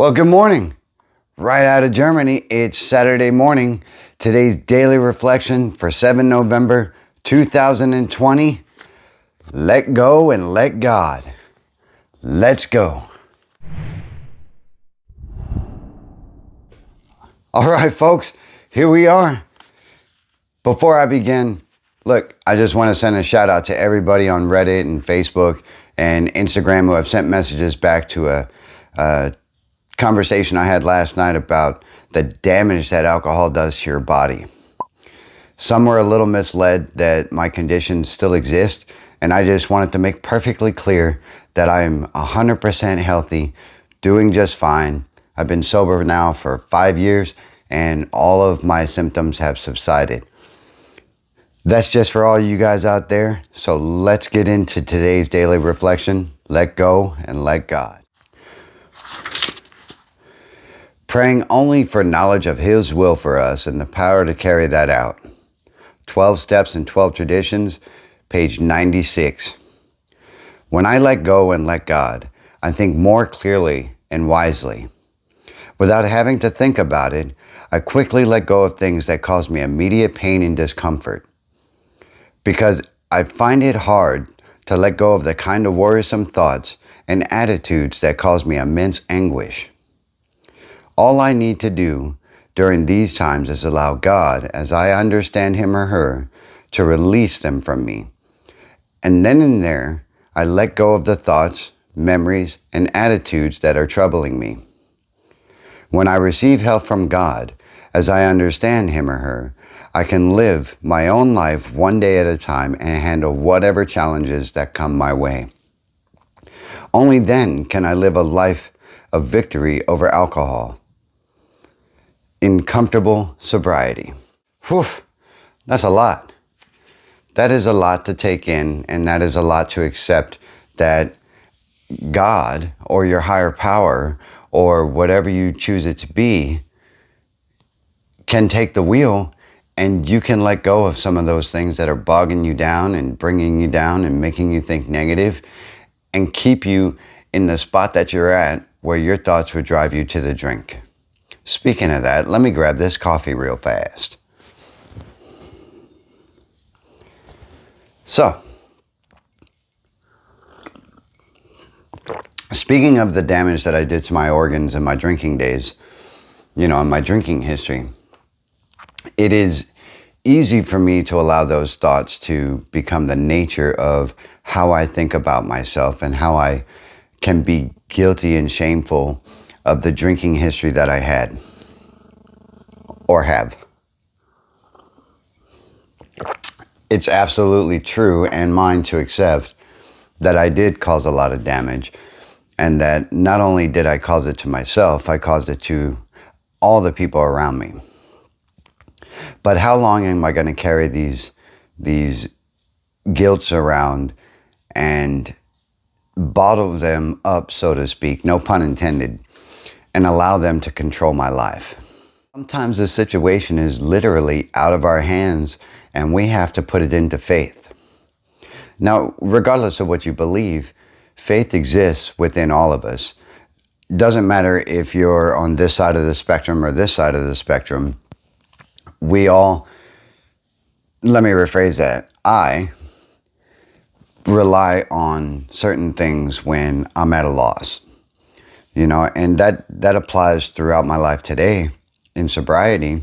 Well, good morning. Right out of Germany, it's Saturday morning. Today's daily reflection for 7 November 2020. Let go and let God. Let's go. All right, folks, here we are. Before I begin, look, I just want to send a shout out to everybody on Reddit and Facebook and Instagram who have sent messages back to a conversation I had last night about the damage that alcohol does to your body. Some were a little misled that my conditions still exist, and I just wanted to make perfectly clear that I'm 100% healthy, doing just fine. I've been sober now for 5 years, and all of my symptoms have subsided. That's just for all you guys out there. So let's get into today's daily reflection. Let go and let God. Praying only for knowledge of His will for us and the power to carry that out. 12 Steps and 12 Traditions, page 96. When I let go and let God, I think more clearly and wisely. Without having to think about it, I quickly let go of things that cause me immediate pain and discomfort. Because I find it hard to let go of the kind of worrisome thoughts and attitudes that cause me immense anguish. All I need to do during these times is allow God, as I understand Him or her, to release them from me. And then and there, I let go of the thoughts, memories, and attitudes that are troubling me. When I receive help from God, as I understand Him or her, I can live my own life one day at a time and handle whatever challenges that come my way. Only then can I live a life of victory over alcohol in comfortable sobriety. Whew, that's a lot. That is a lot to take in, and that is a lot to accept that God or your higher power or whatever you choose it to be can take the wheel, and you can let go of some of those things that are bogging you down and bringing you down and making you think negative and keep you in the spot that you're at where your thoughts would drive you to the drink. Speaking of that, let me grab this coffee real fast. So, speaking of the damage that I did to my organs in my drinking days, in my drinking history, it is easy for me to allow those thoughts to become the nature of how I think about myself and how I can be guilty and shameful of the drinking history that I had or have. It's absolutely true and mine to accept that I did cause a lot of damage, and that not only did I cause it to myself, I caused it to all the people around me. But how long am I going to carry these guilts around and bottle them up, so to speak, no pun intended, and allow them to control my life? Sometimes the situation is literally out of our hands, and we have to put it into faith. Now, regardless of what you believe, faith exists within all of us. Doesn't matter if you're on this side of the spectrum or this side of the spectrum. We all, let me rephrase that. I rely on certain things when I'm at a loss, and that applies throughout my life today in sobriety,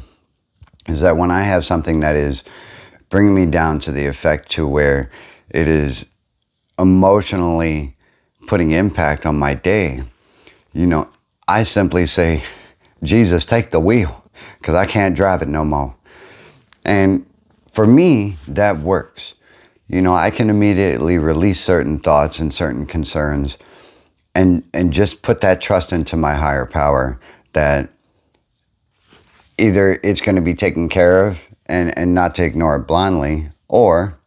is that when I have something that is bringing me down to the effect to where it is emotionally putting impact on my day, I simply say, Jesus, take the wheel, because I can't drive it no more. And for me, that works. I can immediately release certain thoughts and certain concerns and just put that trust into my higher power that either it's going to be taken care of and not to ignore it blindly, or,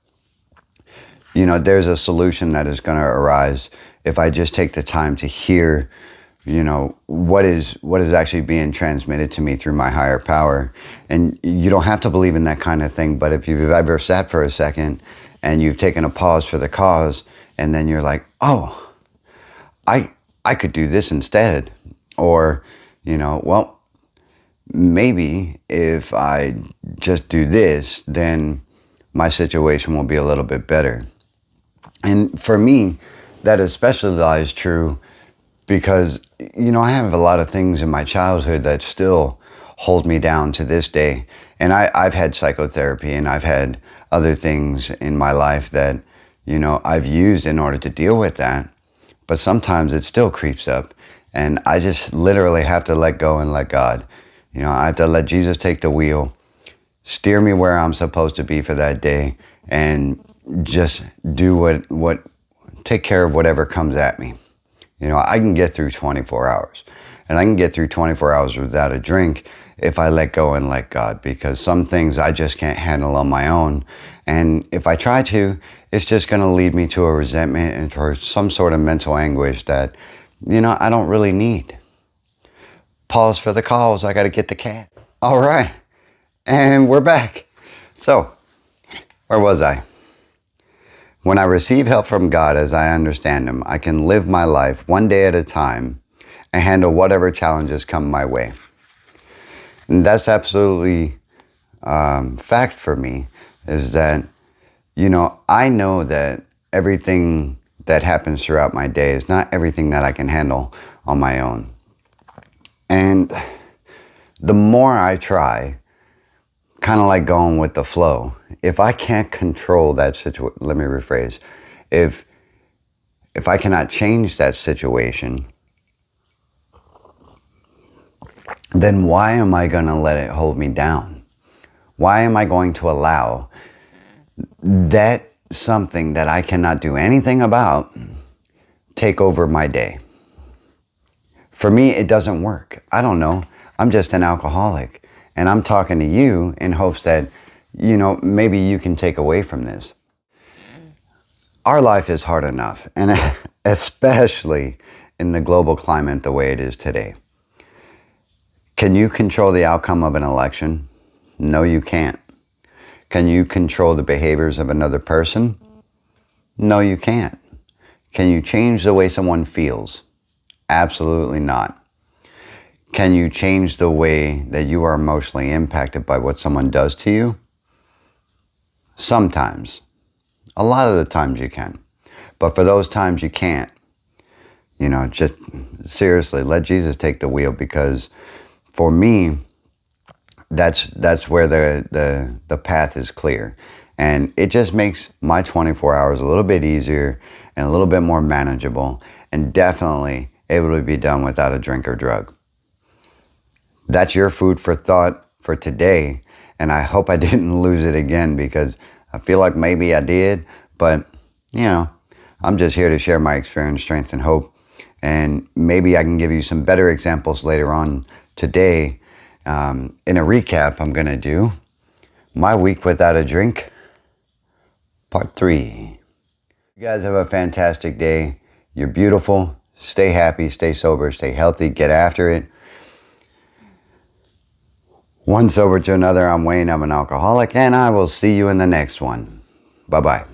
there's a solution that is going to arise if I just take the time to hear, what is actually being transmitted to me through my higher power. And you don't have to believe in that kind of thing, but if you've ever sat for a second and you've taken a pause for the cause, and then you're like, oh, I could do this instead, Or, well, maybe if I just do this, then my situation will be a little bit better. And for me, that especially lies true because, I have a lot of things in my childhood that still hold me down to this day. And I've had psychotherapy and I've had other things in my life that, I've used in order to deal with that. But sometimes it still creeps up. And I just literally have to let go and let God. I have to let Jesus take the wheel, steer me where I'm supposed to be for that day, and just do what take care of whatever comes at me. I can get through 24 hours. And I can get through 24 hours without a drink if I let go and let God, because some things I just can't handle on my own. And if I try to, it's just going to lead me to a resentment and towards some sort of mental anguish that, I don't really need. Pause for the calls. I got to get the cat. All right. And we're back. So, where was I? When I receive help from God as I understand Him, I can live my life one day at a time and handle whatever challenges come my way. And that's absolutely fact for me, is that, I know that everything that happens throughout my day is not everything that I can handle on my own. And the more I try, kind of like going with the flow, if I can't control that situation, let me rephrase, if I cannot change that situation, then why am I going to let it hold me down? Why am I going to allow that something that I cannot do anything about take over my day? For me, it doesn't work. I don't know. I'm just an alcoholic. And I'm talking to you in hopes that, maybe you can take away from this. Our life is hard enough, and especially in the global climate the way it is today. Can you control the outcome of an election? No, you can't. Can you control the behaviors of another person? No, you can't. Can you change the way someone feels? Absolutely not. Can you change the way that you are emotionally impacted by what someone does to you? Sometimes. A lot of the times you can. But for those times you can't, just seriously, let Jesus take the wheel, because for me, that's where the path is clear. And it just makes my 24 hours a little bit easier and a little bit more manageable, and definitely able to be done without a drink or drug. That's your food for thought for today. And I hope I didn't lose it again, because I feel like maybe I did. But, I'm just here to share my experience, strength, and hope. And maybe I can give you some better examples later on today. In a recap, I'm going to do my week without a drink, part 3. You guys have a fantastic day. You're beautiful. Stay happy, stay sober, stay healthy, get after it. One sober to another, I'm Wayne. I'm an alcoholic, and I will see you in the next one. Bye-bye.